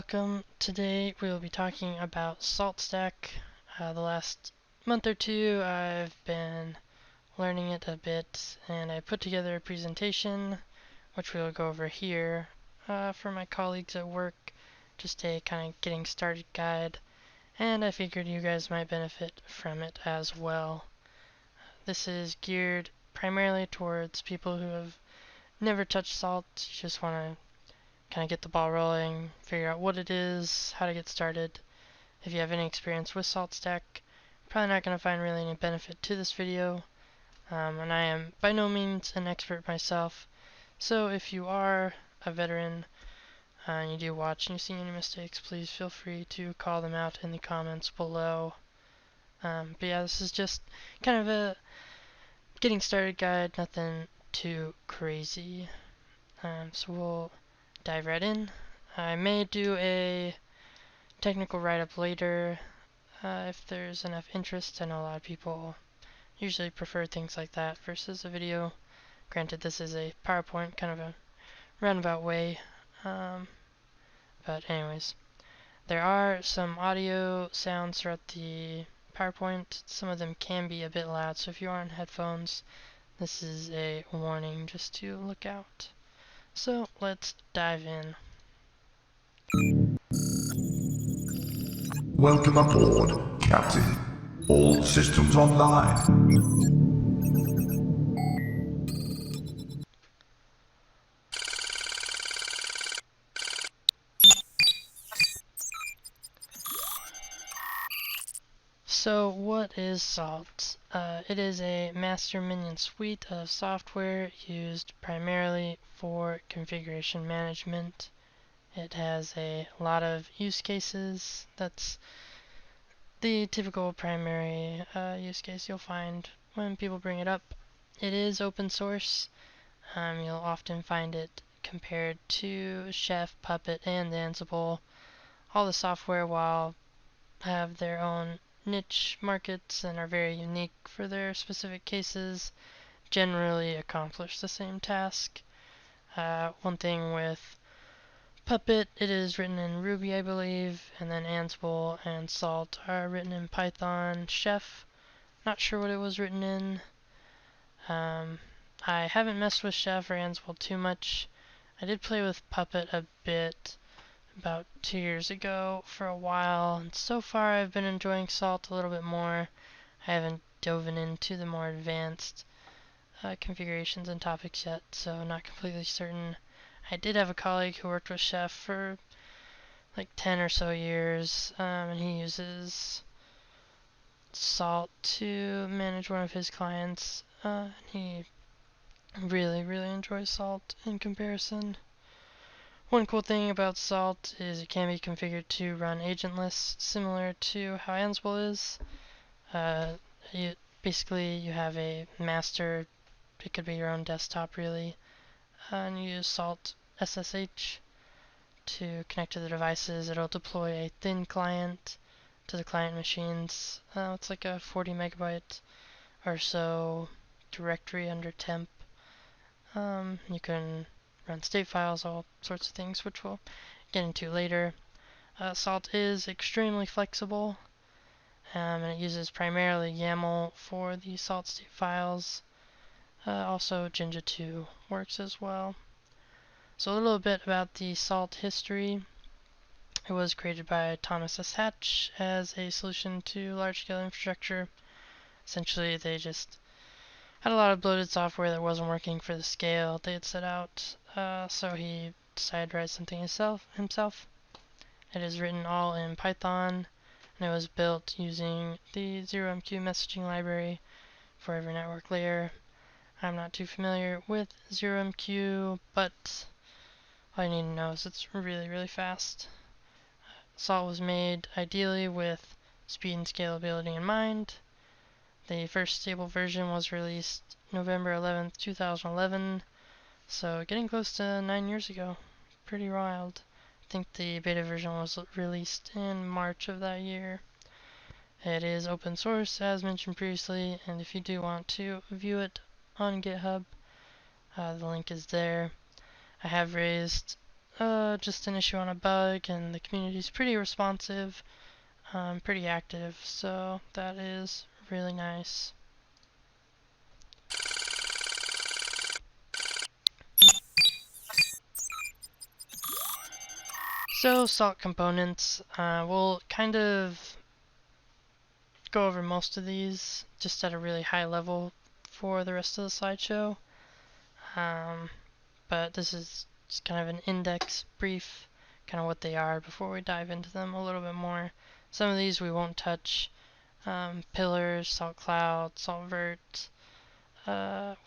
welcome. Today we will be talking about saltstack. The last month or two I've been learning it a bit, and I put together a presentation which we will go over here for my colleagues at work, just a kind of getting started guide, and I figured you guys might benefit from it as well. This is geared primarily towards people who have never touched salt, just want to kind of get the ball rolling, figure out what it is, how to get started. If you have any experience with saltstack, you're probably not going to find really any benefit to this video. And I am by no means an expert myself, so if you are a veteran and you do watch and you see any mistakes, please feel free to call them out in the comments below. But yeah, this is just kind of a getting started guide, nothing too crazy. So we'll dive right in. I may do a technical write-up later if there's enough interest. I know a lot of people usually prefer things like that versus a video. Granted, this is a PowerPoint, kind of a roundabout way. But anyways, there are some audio sounds throughout the PowerPoint. Some of them can be a bit loud, so if you are on headphones, this is a warning just to look out. So let's dive in. Welcome aboard, Captain. All systems online. So what is Salt? It is a master minion suite of software used primarily for configuration management. It has a lot of use cases. That's the typical primary use case you'll find when people bring it up. It is open source. You'll often find it compared to Chef, Puppet, and Ansible. All the software, while have their own niche markets and are very unique for their specific cases, generally accomplish the same task. One thing with Puppet, it is written in Ruby, I believe, and then Ansible and Salt are written in Python. Chef, not sure what it was written in. I haven't messed with Chef or Ansible too much. I did play with Puppet a bit about 2 years ago for a while, and so far I've been enjoying Salt a little bit more. I haven't dove into the more advanced configurations and topics yet, so not completely certain. I did have a colleague who worked with Chef for like 10 or so years, and he uses Salt to manage one of his clients. He really enjoys Salt in comparison. One cool thing about Salt is it can be configured to run agentless, similar to how Ansible is. Basically, you have a master, it could be your own desktop really, and you use Salt SSH to connect to the devices. It'll deploy a thin client to the client machines. It's like a 40 megabyte or so directory under temp. You can run state files, all sorts of things, which we'll get into later. Salt is extremely flexible, and it uses primarily YAML for the Salt state files. Also, Jinja 2 works as well. So a little bit about the Salt history. It was created by Thomas S. Hatch as a solution to large-scale infrastructure. Essentially, they just had a lot of bloated software that wasn't working for the scale they had set out, so he decided to write something himself. It is written all in Python, and it was built using the 0MQ messaging library for every network layer. I'm not too familiar with 0MQ, but all you need to know is it's really fast. Salt was made ideally with speed and scalability in mind. The first stable version was released November 11th, 2011, so getting close to 9 years ago. Pretty wild. I think the beta version was released in March of that year. It is open source, as mentioned previously, and if you do want to view it on GitHub, the link is there. I have raised just an issue on a bug, and the community is pretty responsive, pretty active, so that is really nice. So salt components, we'll kind of go over most of these just at a really high level for the rest of the slideshow. But this is just kind of an index brief, kind of what they are before we dive into them a little bit more. Some of these we won't touch. Pillars, salt cloud, salt vert.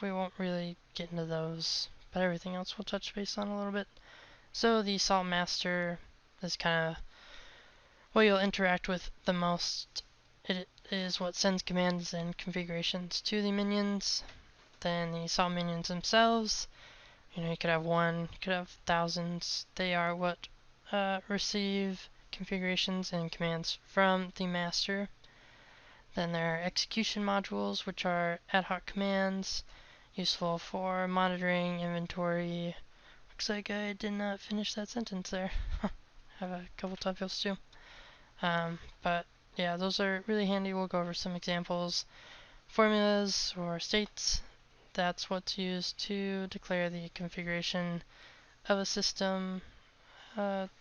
We won't really get into those, but everything else we'll touch base on a little bit. So the salt master is kind of what you'll interact with the most. It is what sends commands and configurations to the minions. Then the salt minions themselves, you could have one, you could have thousands. They are what receive configurations and commands from the master. Then there are execution modules, which are ad hoc commands useful for monitoring inventory. Looks like I did not finish that sentence there. I have a couple typos too. But yeah, those are really handy. We'll go over some examples. Formulas or states, that's what's used to declare the configuration of a system,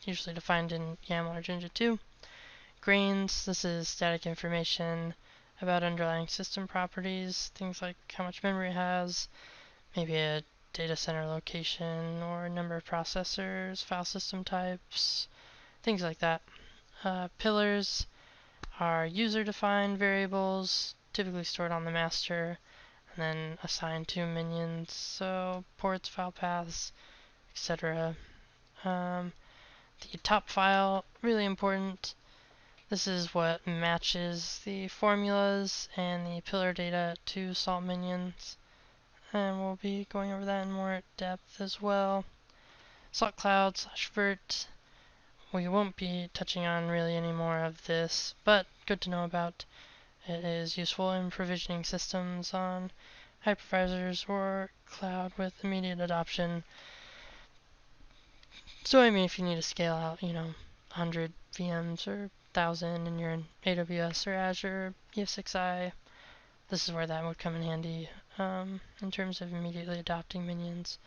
usually defined in YAML or Jinja 2. Grains, this is static information about underlying system properties, things like how much memory it has, maybe a data center location or number of processors, file system types, things like that. Pillars are user-defined variables, typically stored on the master, and then assigned to minions, so ports, file paths, etc. The top file, really important. This is what matches the formulas and the pillar data to salt minions, and we'll be going over that in more depth as well. Salt cloud / vert, we won't be touching on really any more of this, but good to know about. It is useful in provisioning systems on hypervisors or cloud with immediate adoption. So I mean, if you need to scale out, 100 VMs or 1,000 and you're in AWS or Azure, ES6i, this is where that would come in handy in terms of immediately adopting minions.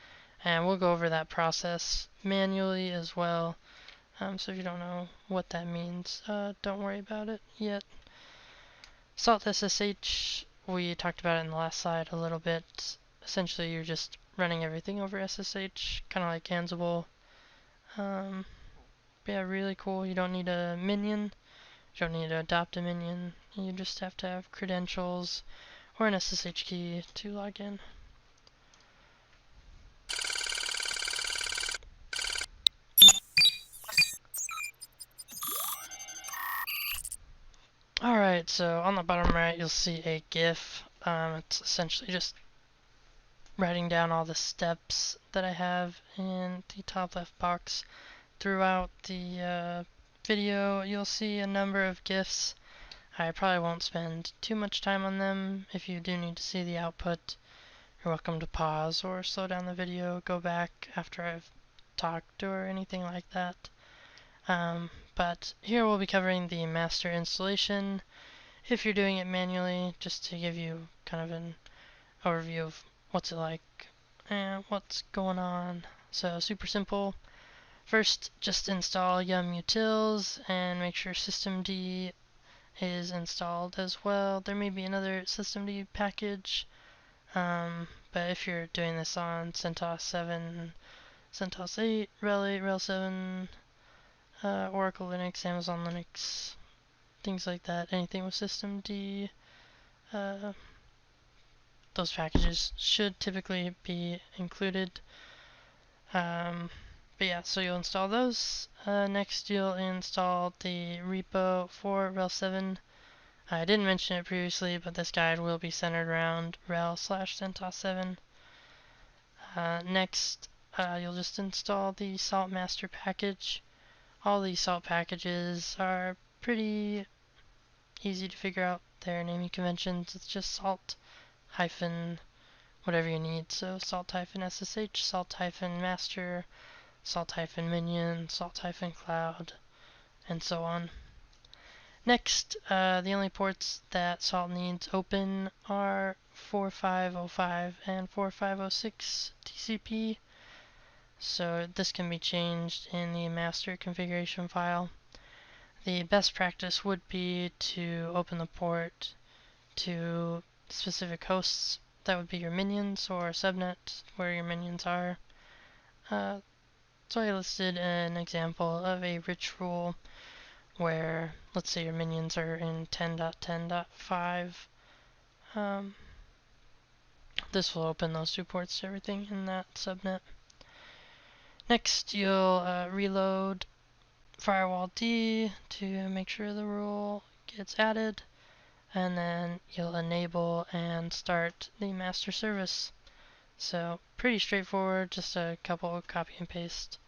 And we'll go over that process manually as well. So if you don't know what that means, don't worry about it yet. Salt SSH, we talked about it in the last slide a little bit. Essentially, you're just running everything over SSH, kind of like Ansible. Yeah, really cool. You don't need a minion. You don't need to adopt a minion. You just have to have credentials or an SSH key to log in. Alright, so on the bottom right you'll see a GIF. It's essentially just writing down all the steps that I have in the top left box. Throughout the video you'll see a number of GIFs. I probably won't spend too much time on them. If you do need to see the output, you're welcome to pause or slow down the video, go back after I've talked or anything like that. But here we'll be covering the master installation. If you're doing it manually, just to give you kind of an overview of what's it like and what's going on. So super simple. First, just install yum utils and make sure systemd is installed as well. There may be another systemd package, but if you're doing this on CentOS 7, CentOS 8, RHEL 8, RHEL 7, Oracle Linux, Amazon Linux, things like that, anything with systemd, those packages should typically be included. But yeah, so you'll install those. Next you'll install the repo for RHEL 7. I didn't mention it previously, but this guide will be centered around RHEL/CentOS 7. Next, you'll just install the salt master package. All these salt packages are pretty easy to figure out their naming conventions. It's just salt hyphen whatever you need. So salt hyphen SSH, salt hyphen master, salt-minion, salt-cloud, and so on. Next, the only ports that Salt needs open are 4505 and 4506 TCP, so this can be changed in the master configuration file. The best practice would be to open the port to specific hosts. That would be your minions or subnet where your minions are. So I listed an example of a rich rule where, let's say your minions are in 10.10.5. This will open those two ports to everything in that subnet. Next, you'll reload firewall D to make sure the rule gets added, and then you'll enable and start the master service. So pretty straightforward, just a couple of copy and paste,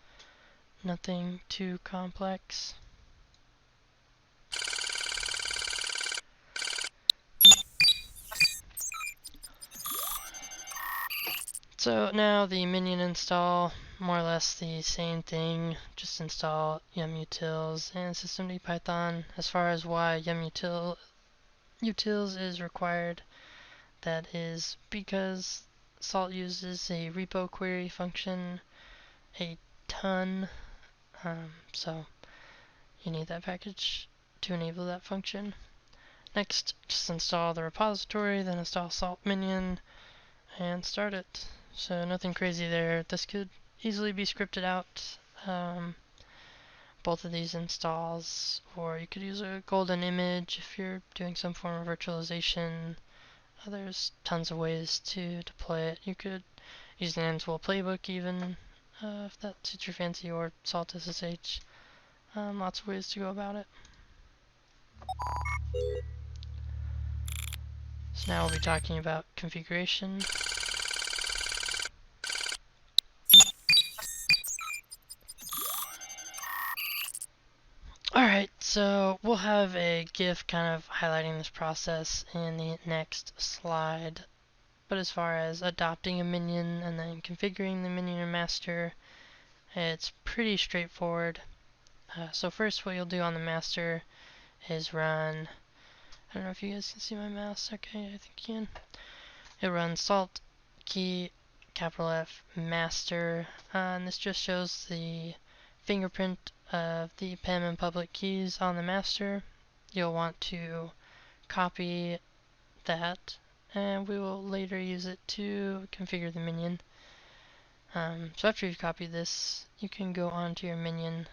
nothing too complex. So now the minion install, more or less the same thing, just install yum-utils and systemd python. As far as why yum-utils is required, that is because Salt uses a repo query function a ton, so you need that package to enable that function. Next, just install the repository, then install salt minion and start it. So nothing crazy there. This could easily be scripted out, both of these installs, or you could use a golden image if you're doing some form of virtualization. There's tons of ways to deploy it. You could use the Ansible playbook even, if that suits your fancy, or salt SSH. Lots of ways to go about it. So now we'll be talking about configuration. Alright, so we'll have a GIF kind of highlighting this process in the next slide. But as far as adopting a minion and then configuring the minion in master, it's pretty straightforward. So first what you'll do on the master is run, I don't know if you guys can see my mouse, okay, I think you can. You'll run salt key capital F master, and this just shows the fingerprint of the PEM and public keys on the master. You'll want to copy that, and we will later use it to configure the minion. So after you've copied this, you can go on to your minion,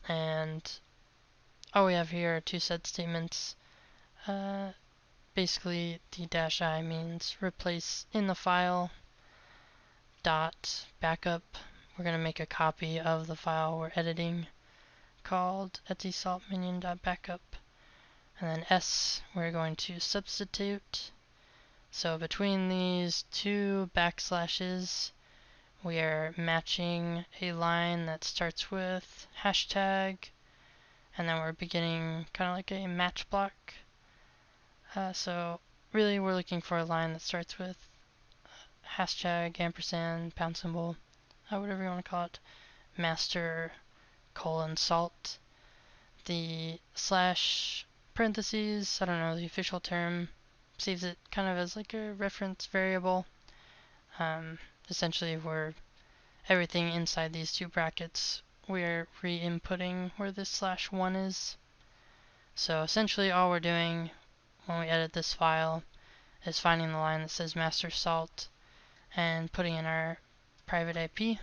and all we have here are two set statements. Basically, the -i means replace in the file dot backup. We're going to make a copy of the file we're editing called etcsaltminion.backup. And then S, we're going to substitute. So between these two backslashes, we are matching a line that starts with hashtag, and then we're beginning kind of like a match block. So really we're looking for a line that starts with hashtag, ampersand, pound symbol, whatever you want to call it, master :salt. The slash parentheses, I don't know the official term, saves it kind of as like a reference variable. Essentially we're everything inside these two brackets we're re-inputting where this /1 is. So essentially all we're doing when we edit this file is finding the line that says master salt and putting in our private IP.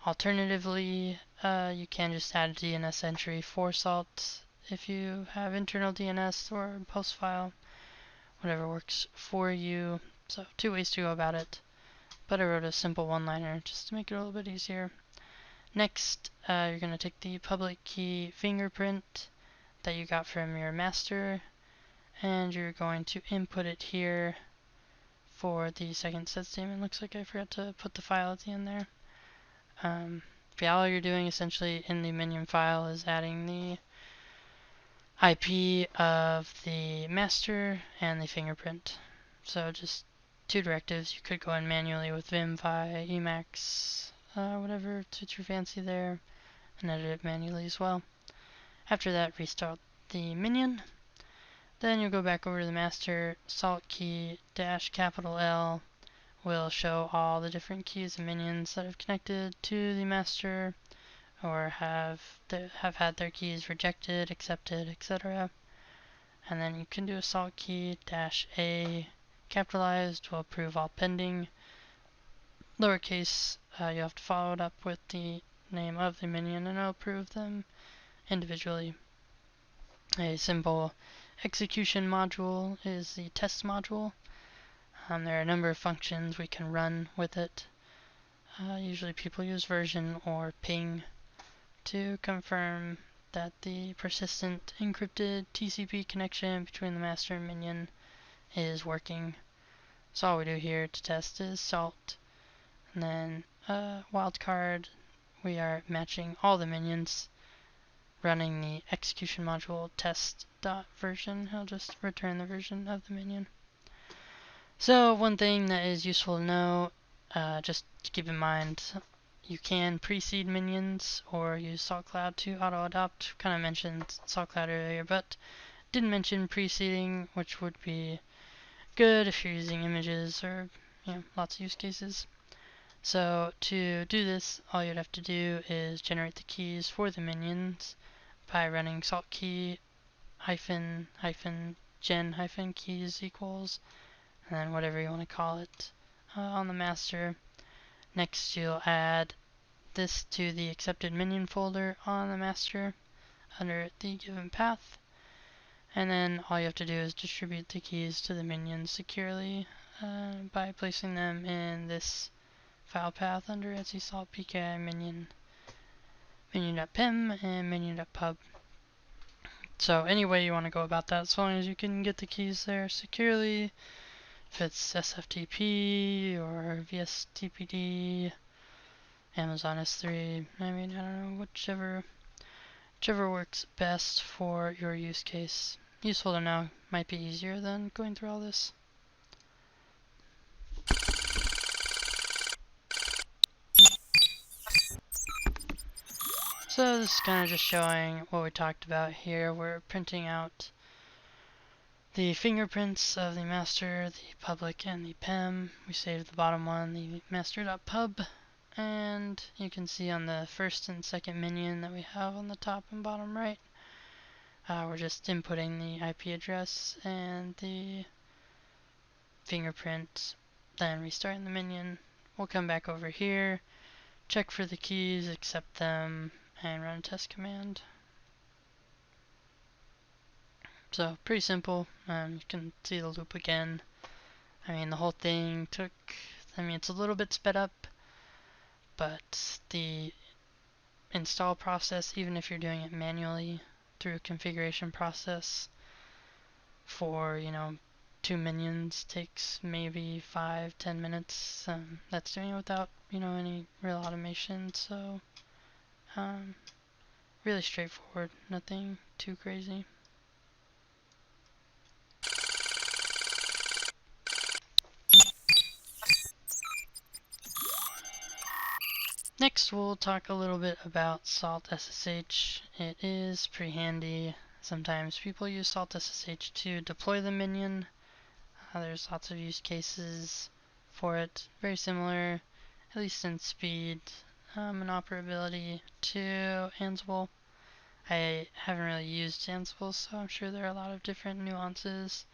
Alternatively, you can just add a DNS entry for salt if you have internal DNS or post file, whatever works for you. So two ways to go about it, but I wrote a simple one-liner just to make it a little bit easier. Next, you're going to take the public key fingerprint that you got from your master, and you're going to input it here for the second set statement. Looks like I forgot to put the file at the end there. Yeah, all you're doing essentially in the minion file is adding the IP of the master and the fingerprint. So just two directives. You could go in manually with vim, vi, emacs, whatever suits your fancy there, and edit it manually as well. After that, restart the minion. Then you'll go back over to the master. Salt key dash capital L will show all the different keys and minions that have connected to the master or have had their keys rejected, accepted, etc. And then you can do a salt key dash A capitalized will approve all pending. Lowercase, you have to follow it up with the name of the minion and it'll approve them individually. A simple execution module is the test module. There are a number of functions we can run with it. Usually people use version or ping to confirm that the persistent encrypted TCP connection between the master and minion is working. So all we do here to test is salt, and then wildcard, we are matching all the minions, running the execution module test.version. He'll just return the version of the minion. So one thing that is useful to know, just to keep in mind, you can pre-seed minions or use SaltCloud to auto-adopt. Kind of mentioned SaltCloud earlier, but didn't mention pre-seeding, which would be good if you're using images or lots of use cases. So to do this, all you'd have to do is generate the keys for the minions by running salt key hyphen gen hyphen keys equals, and then whatever you want to call it on the master. Next, you'll add this to the accepted minion folder on the master under the given path. And then all you have to do is distribute the keys to the minions securely by placing them in this file path under etc/salt/pki minion.pem and minion.pub. So any way you want to go about that, as long as you can get the keys there securely, if it's SFTP or VSTPD, Amazon S3, I don't know, whichever works best for your use case. Useful to know, might be easier than going through all this. So this is kind of just showing what we talked about here. We're printing out the fingerprints of the master, the public, and the PEM. We saved the bottom one, the master.pub, and you can see on the first and second minion that we have on the top and bottom right, we're just inputting the IP address and the fingerprint, then restarting the minion. We'll come back over here, check for the keys, accept them, and run a test command. So pretty simple. You can see the loop again. The whole thing took, it's a little bit sped up, but the install process, even if you're doing it manually through a configuration process for 2 minions, takes maybe 5-10 minutes. That's doing it without any real automation. So really straightforward, nothing too crazy. Next, we'll talk a little bit about Salt SSH. It is pretty handy. Sometimes people use Salt SSH to deploy the minion. There's lots of use cases for it. Very similar, at least in speed and operability, to Ansible. I haven't really used Ansible, so I'm sure there are a lot of different nuances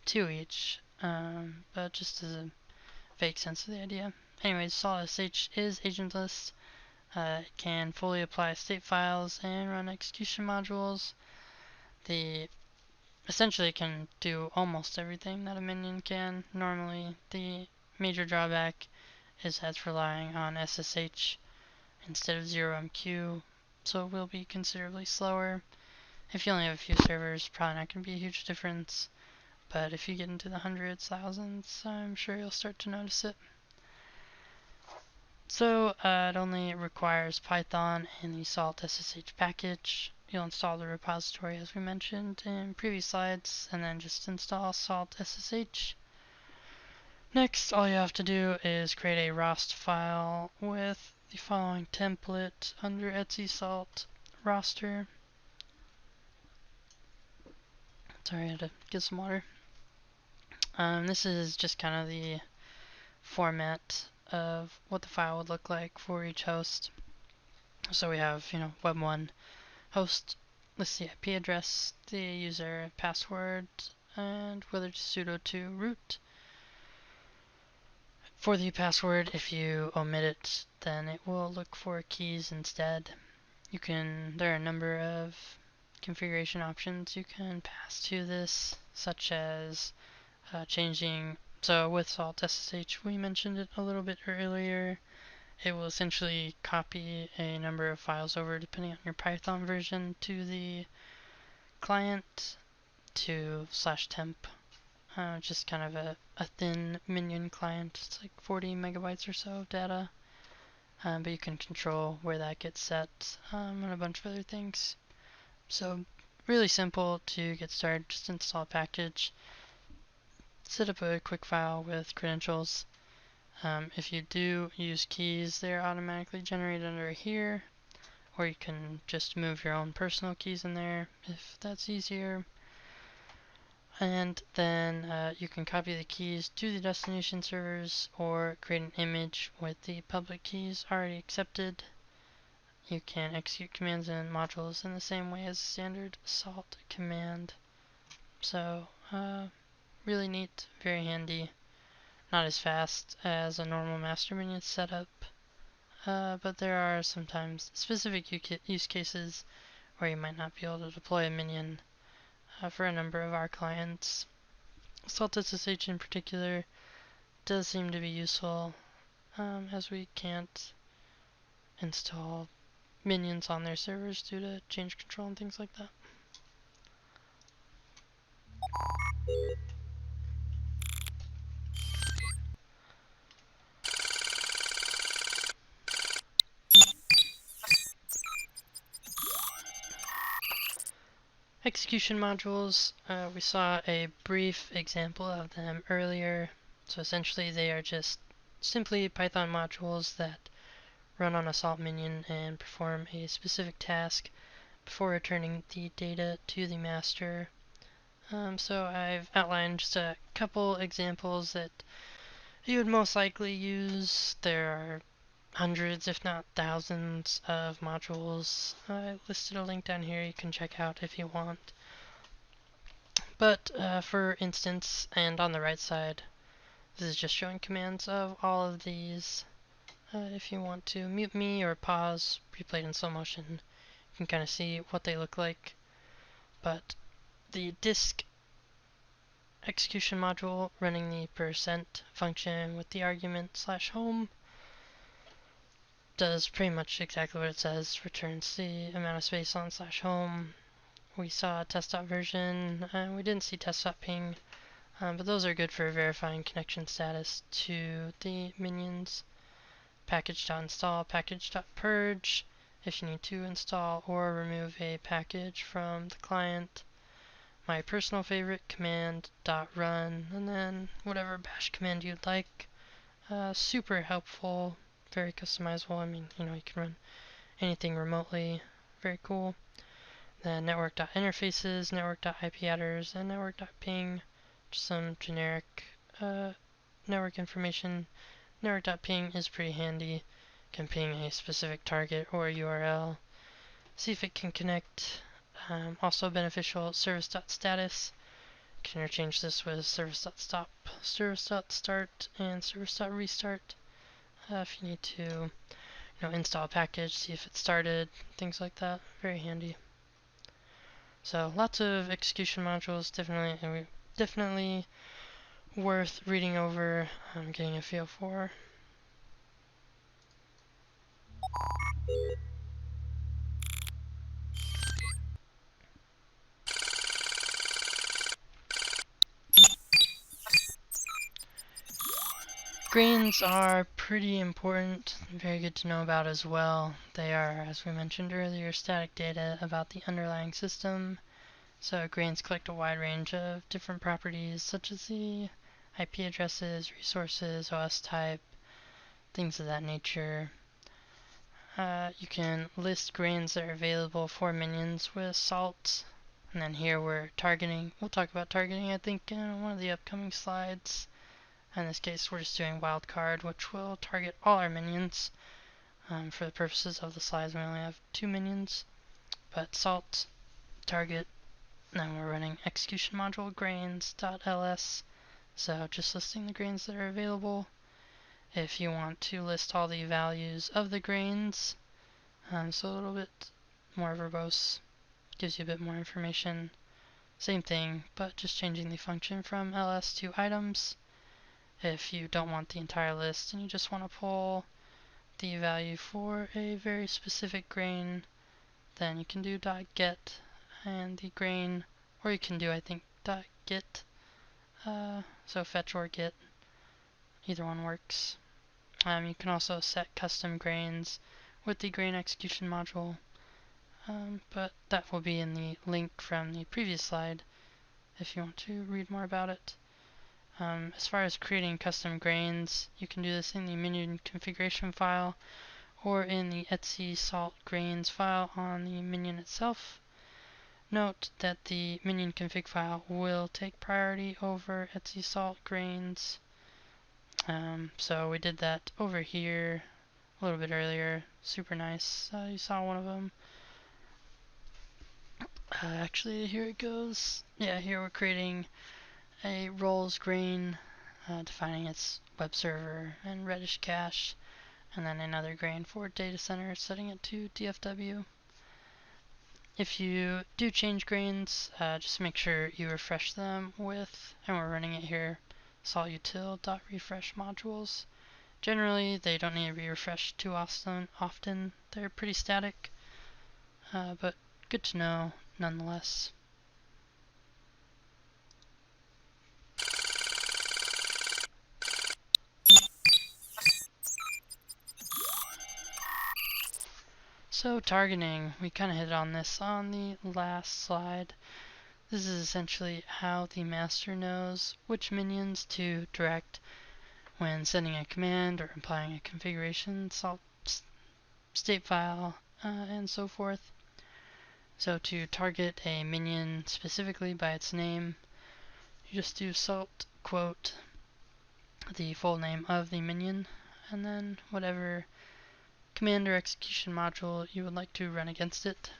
to each, but just as a vague sense of the idea. Anyways, Salt SSH is agentless. It can fully apply state files and run execution modules. Essentially can do almost everything that a minion can normally. The major drawback is that it's relying on SSH instead of 0MQ, so it will be considerably slower. If you only have a few servers, probably not going to be a huge difference, but if you get into the hundreds, thousands, I'm sure you'll start to notice it. So it only requires Python and the Salt SSH package. You'll install the repository as we mentioned in previous slides, and then just install Salt SSH. Next, all you have to do is create a ROST file with the following template under Etsy Salt roster. Sorry, I had to get some water. This is just kind of the format of what the file would look like for each host. So we have, web1 host lists the IP address, the user password, and whether to sudo to root. For the password, if you omit it, then it will look for keys instead. There are a number of configuration options you can pass to this, such as changing. So with salt SSH, we mentioned it a little bit earlier. It will essentially copy a number of files over depending on your Python version to the client to /temp. Just kind of a thin minion client. It's like 40 megabytes or so of data. But you can control where that gets set and a bunch of other things. So really simple to get started. Just install a package. Set up a quick file with credentials. If you do use keys, they're automatically generated under here, or you can just move your own personal keys in there if that's easier. And then you can copy the keys to the destination servers or create an image with the public keys already accepted. You can execute commands and modules in the same way as a standard salt command. So really neat, very handy. Not as fast as a normal master minion setup, but there are sometimes specific use cases where you might not be able to deploy a minion for a number of our clients. Salt SSH in particular does seem to be useful, as we can't install minions on their servers due to change control and things like that. Execution modules, we saw a brief example of them earlier. So essentially they are just simply Python modules that run on a salt minion and perform a specific task before returning the data to the master. So I've outlined just a couple examples that you would most likely use. There are hundreds, if not thousands, of modules. I listed a link down here you can check out if you want. But for instance, and on the right side, this is just showing commands of all of these. If you want to mute me or pause, replayed in slow motion, you can kind of see what they look like. But the disk execution module running the percent function with the argument /home does pretty much exactly what it says, returns the amount of space on /home. We saw test.version, and we didn't see test.ping, but those are good for verifying connection status to the minions. Package.install, package.purge, if you need to install or remove a package from the client. My personal favorite, command.run, and then whatever bash command you'd like. Super helpful, very customizable. I mean, you can run anything remotely. Very cool. Then network.interfaces, network.ip adders, and network.ping. Just some generic network information. Network.ping is pretty handy. Can ping a specific target or URL. See if it can connect. Also beneficial, service.status. You can interchange this with service.stop, service.start, and service.restart. If you need to install a package, see if it started, things like that. Very handy. So lots of execution modules, definitely worth reading over, getting a feel for. Grains are pretty important, very good to know about as well. They are, as we mentioned earlier, static data about the underlying system. So grains collect a wide range of different properties such as the IP addresses, resources, OS type, things of that nature. You can list grains that are available for minions with salt. And then here we're targeting. We'll talk about targeting, I think, in one of the upcoming slides. In this case, we're just doing wildcard, which will target all our minions. For the purposes of the slides, we only have 2 minions. But salt, target, then we're running execution module grains.ls. So just listing the grains that are available. If you want to list all the values of the grains, so a little bit more verbose, gives you a bit more information. Same thing, but just changing the function from ls to items. If you don't want the entire list and you just want to pull the value for a very specific grain, then you can do .get and the grain, or you can do, I think, .get, so fetch or get, either one works. You can also set custom grains with the grain execution module, but that will be in the link from the previous slide if you want to read more about it. As far as creating custom grains, you can do this in the minion configuration file or in the etc salt grains file on the minion itself. Note that the minion config file will take priority over etc salt grains. So we did that over here a little bit earlier. Super nice. You saw one of them. Actually, here it goes. Yeah, here we're creating a roles grain, defining its web server and Reddish cache, and then another grain for data center, setting it to DFW. If you do change grains, just make sure you refresh them with, and we're running it here, saltutil.refresh modules. Generally, they don't need to be refreshed too often. They're pretty static, but good to know nonetheless. So targeting, we kind of hit on this on the last slide. This is essentially how the master knows which minions to direct when sending a command or applying a configuration, salt state file, and so forth. So to target a minion specifically by its name, you just do salt quote the full name of the minion, and then whatever command or execution module you would like to run against it.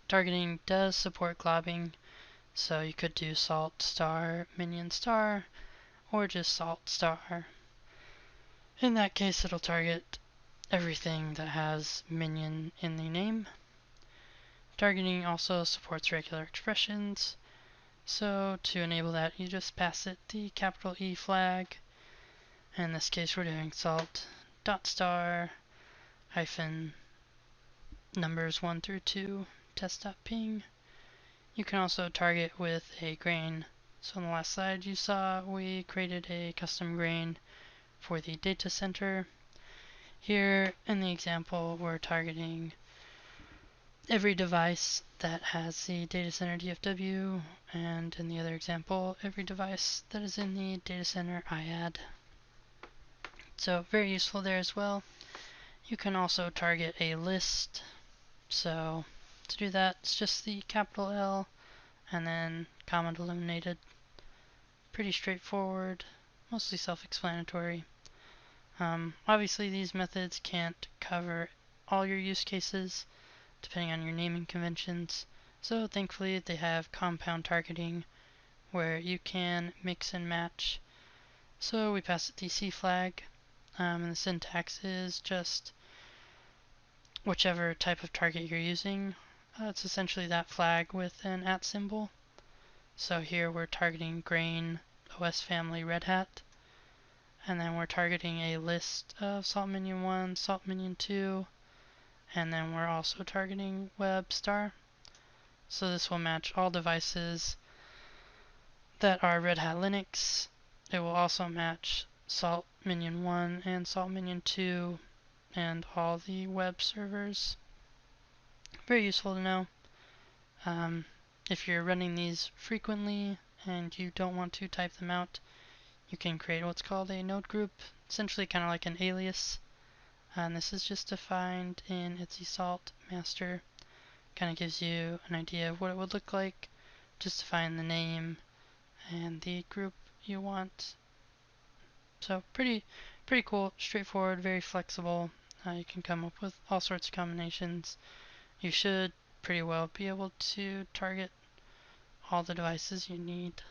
Targeting does support globbing, so you could do salt star minion star or just salt star. In that case, it'll target everything that has minion in the name. Targeting also supports regular expressions, so to enable that you just pass it the capital E flag. In this case we're doing salt dot star hyphen numbers 1 through 2 test.ping. You can also target with a grain. So on the last slide you saw we created a custom grain for the data center. Here in the example we're targeting every device that has the data center DFW, and in the other example every device that is in the data center IAD. So very useful there as well. You can also target a list. So to do that, it's just the capital L and then comma delimited. Pretty straightforward, mostly self-explanatory. Obviously these methods can't cover all your use cases depending on your naming conventions, so thankfully they have compound targeting where you can mix and match. So we pass it the C flag, and the syntax is just whichever type of target you're using. It's essentially that flag with an @ symbol. So here we're targeting grain OS family Red Hat, and then we're targeting a list of salt minion 1, salt minion 2, and then we're also targeting web star. So this will match all devices that are Red Hat Linux. It will also match salt minion 1 and salt minion 2 and all the web servers. Very useful to know. If you're running these frequently and you don't want to type them out, you can create what's called a node group, essentially kind of like an alias. And this is just defined in its salt master. Kind of gives you an idea of what it would look like. Just define the name and the group you want. So pretty cool, straightforward, very flexible. You can come up with all sorts of combinations. You should pretty well be able to target all the devices you need.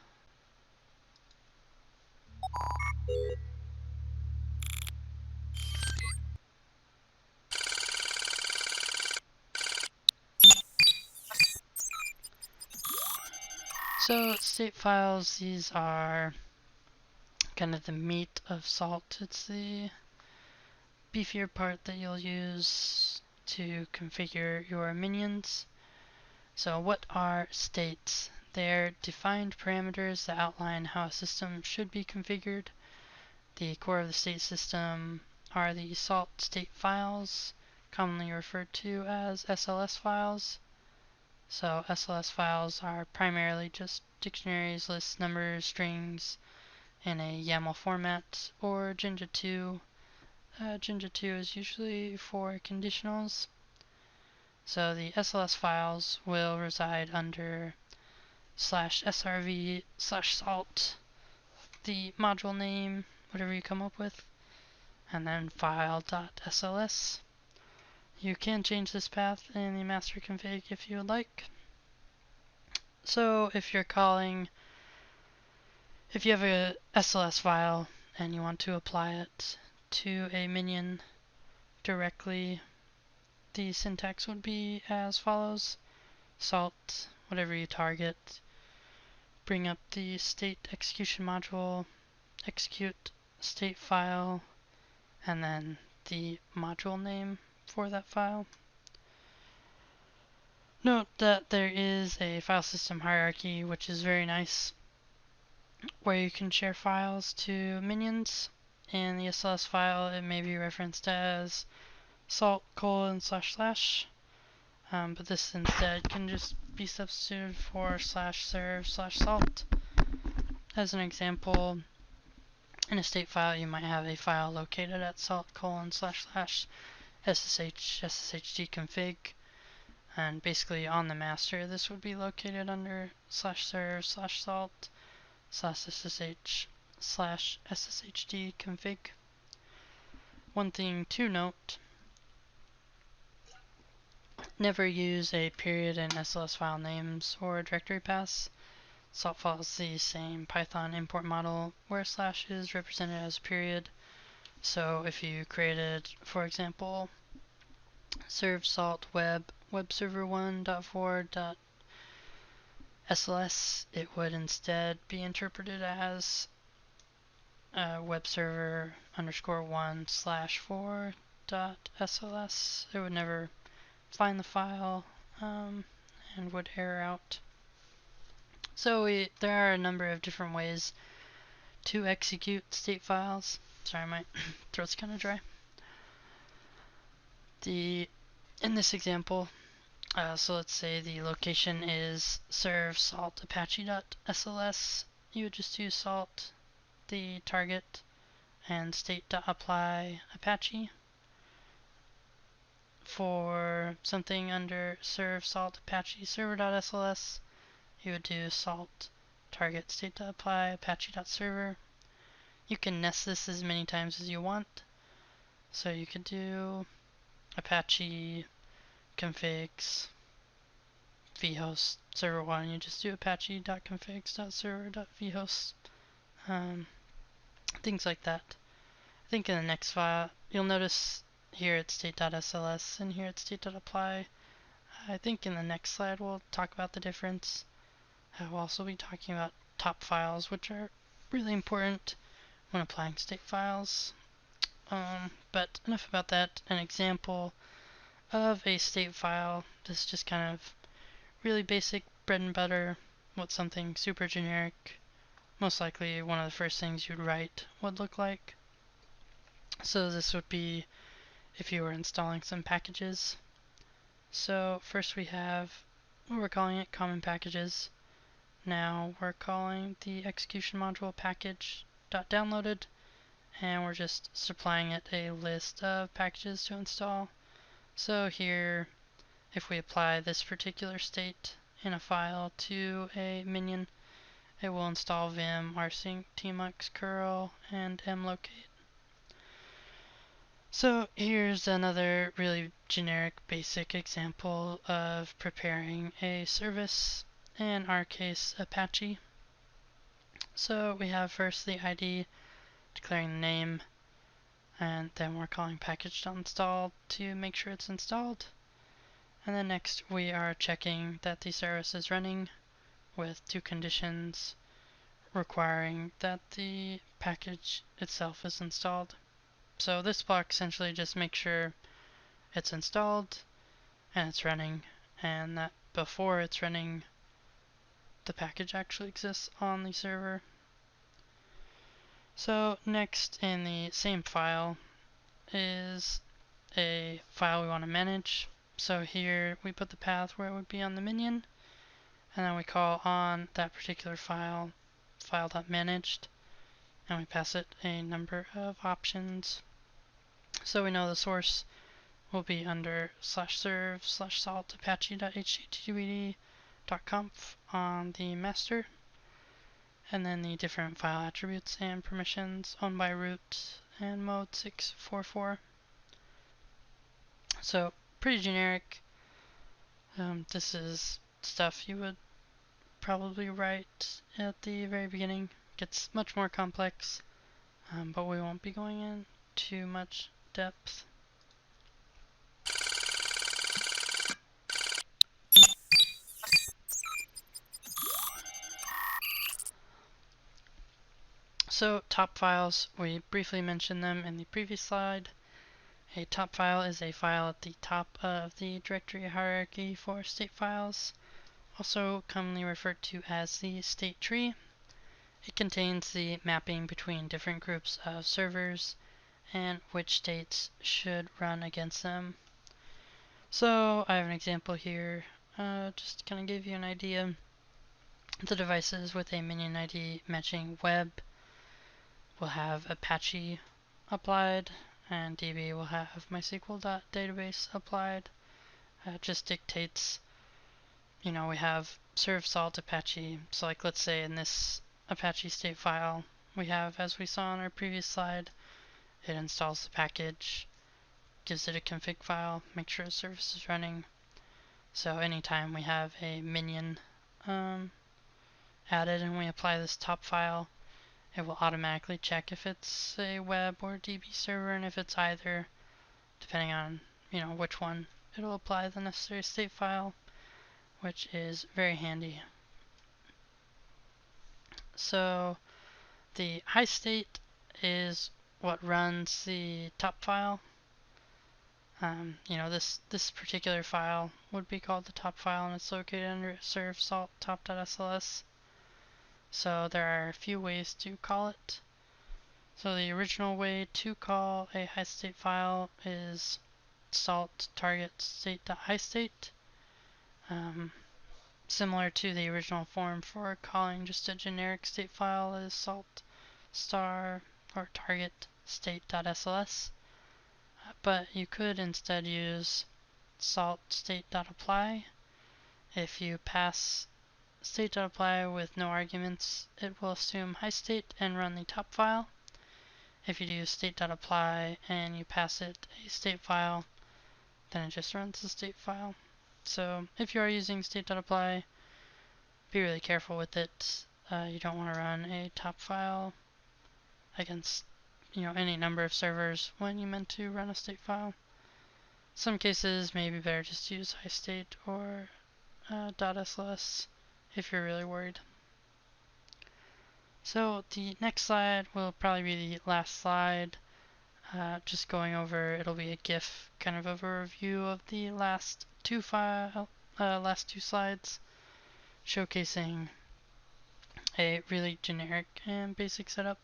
So state files, these are kind of the meat of Salt. It's the beefier part that you'll use to configure your minions. So what are states? They're defined parameters that outline how a system should be configured. The core of the state system are the salt state files, commonly referred to as SLS files. So SLS files are primarily just dictionaries, lists, numbers, strings in a YAML format, or Jinja 2. Jinja 2 is usually for conditionals. So the SLS files will reside under /srv/salt, the module name, whatever you come up with, and then file.sls. You can change this path in the master config if you would like. So if you have a SLS file and you want to apply it to a minion directly, the syntax would be as follows: salt, whatever you target, bring up the state execution module, execute state file, and then the module name for that file. Note that there is a file system hierarchy, which is very nice, where you can share files to minions. In the SLS file, it may be referenced as salt:// but this instead can just be substituted for /serve/salt. As an example, in a state file, you might have a file located at salt://sshd config, and basically on the master, this would be located under /serve/salt/ssh/sshd config. One thing to note: never use a period in SLS file names or directory paths. Salt follows the same Python import model where slash is represented as a period. So if you created, for example, serve salt web server1.4.sls, it would instead be interpreted as web server _1/4.sls. It would never find the file and would error out. So there are a number of different ways to execute state files. Sorry, my throat's kind of dry. In this example, so let's say the location is serve salt apache.sls. You would just use salt, the target, and state.apply apache. For something under serve salt apache server.sls, you would do salt target state.apply apache.server. You can nest this as many times as you want. So you could do apache configs vhost server1. You just do apache.configs.server.vhost. Things like that. I think in the next file, you'll notice here it's state.sls and here it's state.apply. I think in the next slide we'll talk about the difference. We'll also be talking about top files, which are really important when applying state files. But enough about that. An example of a state file, this is just kind of really basic bread and butter, what something super generic, most likely one of the first things you'd write, would look like. So this would be if you were installing some packages. So first we have what we're calling it common packages. Now we're calling the execution module package.downloaded, and we're just supplying it a list of packages to install. So here, if we apply this particular state in a file to a minion, it will install vim, rsync, tmux, curl, and mlocate. So here's another really generic basic example of preparing a service, in our case Apache. So we have first the ID, declaring the name, and then we're calling package.install to make sure it's installed. And then next we are checking that the service is running with two conditions requiring that the package itself is installed. So this block essentially just makes sure it's installed and it's running, and that before it's running the package actually exists on the server. So next in the same file is a file we want to manage. So here we put the path where it would be on the minion, and then we call on that particular file, file.managed, and we pass it a number of options. So we know the source will be under /serve/salt apache.htttpd.conf on the master, and then the different file attributes and permissions owned by root and mode 644. So pretty generic. This is stuff you would probably write at the very beginning. Gets much more complex, but we won't be going in too much depth. So top files, we briefly mentioned them in the previous slide. A top file is a file at the top of the directory hierarchy for state files, also commonly referred to as the state tree. It contains the mapping between different groups of servers and which states should run against them. So I have an example here, just to kind of give you an idea. The devices with a minion ID matching web will have Apache applied, and DB will have MySQL.database applied. It just dictates, we have serve salt Apache. So like let's say in this Apache state file we have, as we saw on our previous slide, it installs the package, gives it a config file, make sure the service is running. So anytime we have a minion added and we apply this top file, it will automatically check if it's a web or DB server, and if it's either, depending on which one, it'll apply the necessary state file, which is very handy. So the high state is what runs the top file. This particular file would be called the top file, and it's located under serve salt top.sls. So there are a few ways to call it. So the original way to call a high state file is salt target state.highstate. Similar to the original form for calling just a generic state file is salt star or target state.sls. But you could instead use salt state.apply. If you pass state.apply with no arguments, it will assume high state and run the top file. If you do state.apply and you pass it a state file, then it just runs the state file. So if you are using state.apply, be really careful with it. You don't want to run a top file against any number of servers when you meant to run a state file. Some cases may be better just to use high state or .sls if you're really worried. So the next slide will probably be the last slide. Just going over, it'll be a GIF kind of overview of the last two slides, showcasing a really generic and basic setup.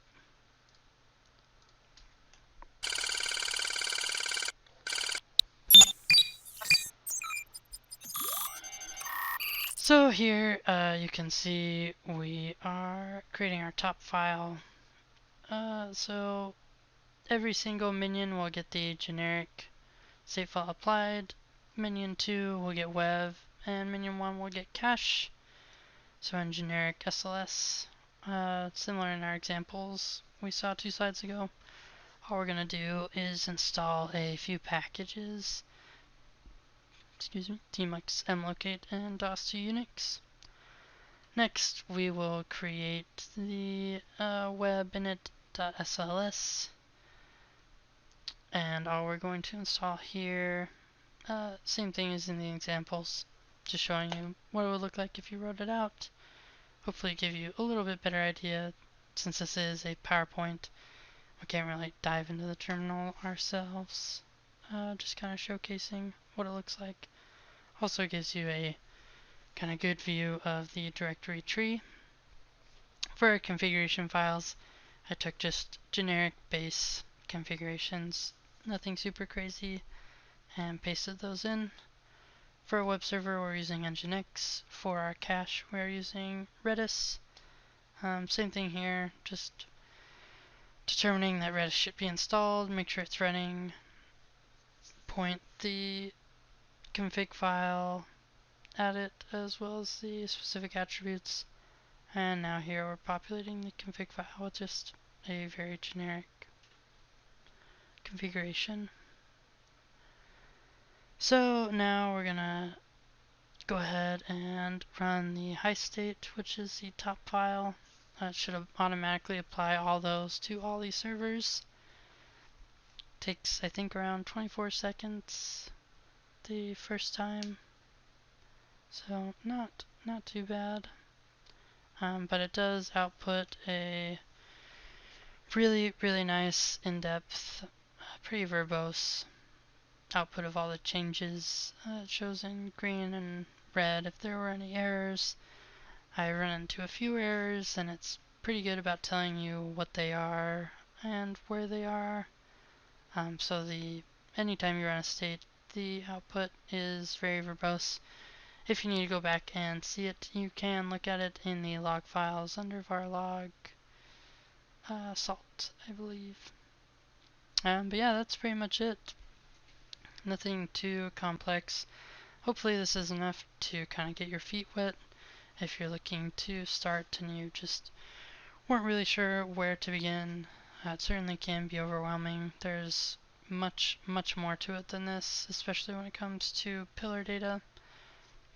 So here you can see we are creating our top file. So every single minion will get the generic save file applied, minion 2 will get web, and minion 1 will get cache. So in generic SLS, similar in our examples we saw 2 slides ago, all we're going to do is install a few packages, tmux mlocate and dos2 Unix. Next we will create the web init.sls, and all we're going to install here, same thing as in the examples, just showing you what it would look like if you wrote it out. Hopefully give you a little bit better idea. Since this is a PowerPoint, we can't really dive into the terminal ourselves. Just kind of showcasing what it looks like. Also gives you a kind of good view of the directory tree. For configuration files, I took just generic base configurations, nothing super crazy, and pasted those in. For a web server, we're using Nginx. For our cache, we're using Redis. Same thing here, just determining that Redis should be installed, make sure it's running, point the config file at it as well as the specific attributes. And now here we're populating the config file with just a very generic configuration. So now we're gonna go ahead and run the high state, which is the top file. It should automatically apply all those to all these servers. Takes, I think, around 24 seconds the first time, so not too bad. But it does output a really nice, in-depth, pretty verbose output of all the changes. It shows in green and red if there were any errors. I run into a few errors, and it's pretty good about telling you what they are and where they are. So anytime you run a state, the output is very verbose. If you need to go back and see it, you can look at it in the log files under varlog salt, I believe. But yeah, that's pretty much it. Nothing too complex. Hopefully this is enough to kind of get your feet wet if you're looking to start and you just weren't really sure where to begin. It certainly can be overwhelming. There's much more to it than this, especially when it comes to pillar data.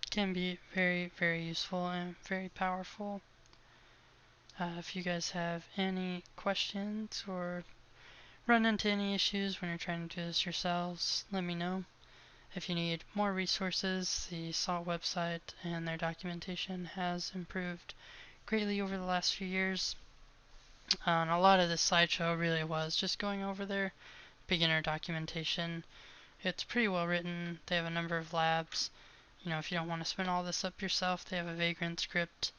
It can be very useful and very powerful. If you guys have any questions or run into any issues when you're trying to do this yourselves, let me know. If you need more resources, the SALT website and their documentation has improved greatly over the last few years. And a lot of this slideshow really was just going over their beginner documentation. It's pretty well written. They have a number of labs. You know, if you don't want to spin all this up yourself, they have a Vagrant script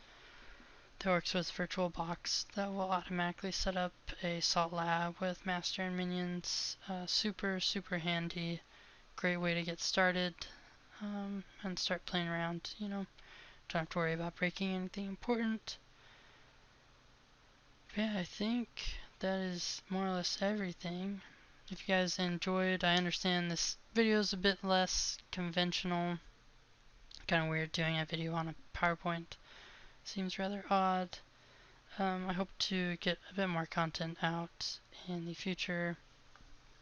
that works with VirtualBox that will automatically set up a Salt lab with master and minions. Super handy. Great way to get started and start playing around. You know, don't have to worry about breaking anything important. But yeah, I think that is more or less everything. If you guys enjoyed, I understand this video is a bit less conventional. Kind of weird doing a video on a PowerPoint. Seems rather odd. I hope to get a bit more content out in the future.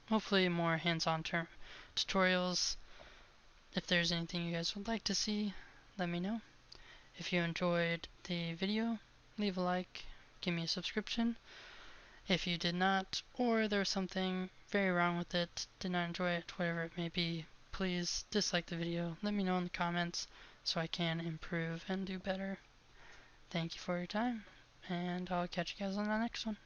Hopefully more hands-on tutorials. If there's anything you guys would like to see, let me know. If you enjoyed the video, leave a like, give me a subscription. If you did not, or there was something very wrong with it, did not enjoy it, whatever it may be, please dislike the video. Let me know in the comments so I can improve and do better. Thank you for your time, and I'll catch you guys on the next one.